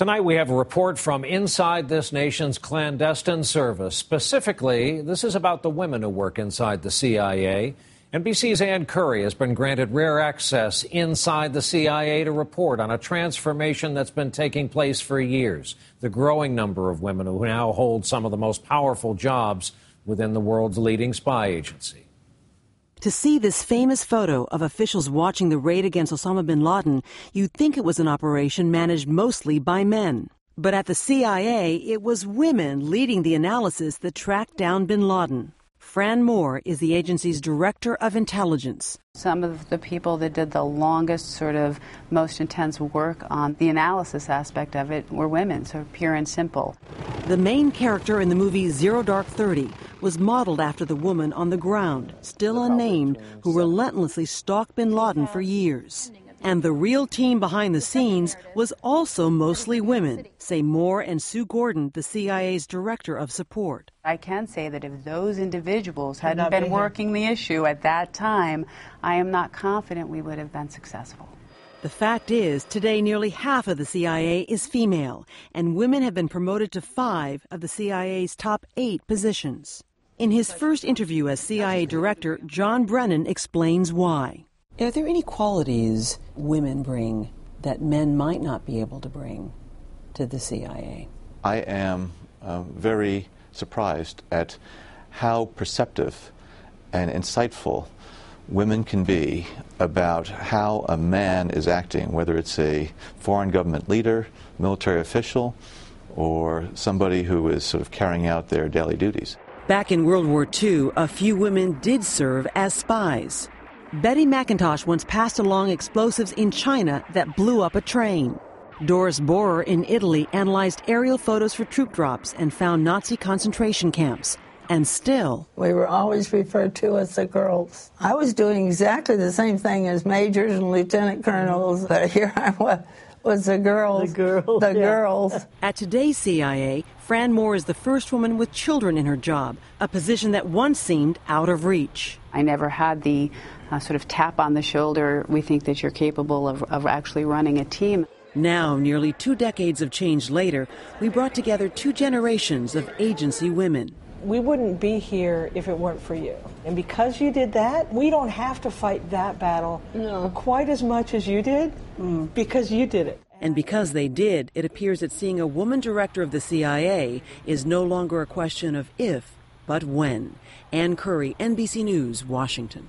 Tonight we have a report from inside this nation's clandestine service. Specifically, this is about the women who work inside the CIA. NBC's Ann Curry has been granted rare access inside the CIA to report on a transformation that's been taking place for years. The growing number of women who now hold some of the most powerful jobs within the world's leading spy agency. To see this famous photo of officials watching the raid against Osama bin Laden, you'd think it was an operation managed mostly by men. But at the CIA, it was women leading the analysis that tracked down bin Laden. Fran Moore is the agency's director of intelligence. Some of the people that did the longest, most intense work on the analysis aspect of it were women, so pure and simple. The main character in the movie Zero Dark 30 was modeled after the woman on the ground, still unnamed, who relentlessly stalked bin Laden for years. And the real team behind the scenes was also mostly women, say Moore and Sue Gordon, the CIA's director of support. I can say that if those individuals hadn't been working the issue at that time, I am not confident we would have been successful. The fact is, today nearly half of the CIA is female, and women have been promoted to 5 of the CIA's top 8 positions. In his first interview as CIA director, John Brennan explains why. Are there any qualities women bring that men might not be able to bring to the CIA? I am very surprised at how perceptive and insightful women can be about how a man is acting, whether it's a foreign government leader, military official, or somebody who is sort of carrying out their daily duties. Back in World War II, a few women did serve as spies. Betty McIntosh once passed along explosives in China that blew up a train. Doris Bohrer in Italy analyzed aerial photos for troop drops and found Nazi concentration camps. And still, we were always referred to as the girls. I was doing exactly the same thing as majors and lieutenant colonels, but here I was the girls. The girls. At today's CIA, Fran Moore is the first woman with children in her job, a position that once seemed out of reach. I never had the sort of tap on the shoulder, we think that you're capable of actually running a team. Now, nearly 2 decades of change later, we brought together 2 generations of agency women. We wouldn't be here if it weren't for you. And because you did that, we don't have to fight that battle quite as much as you did, because you did it. And because they did, it appears that seeing a woman director of the CIA is no longer a question of if, but when. Ann Curry, NBC News, Washington.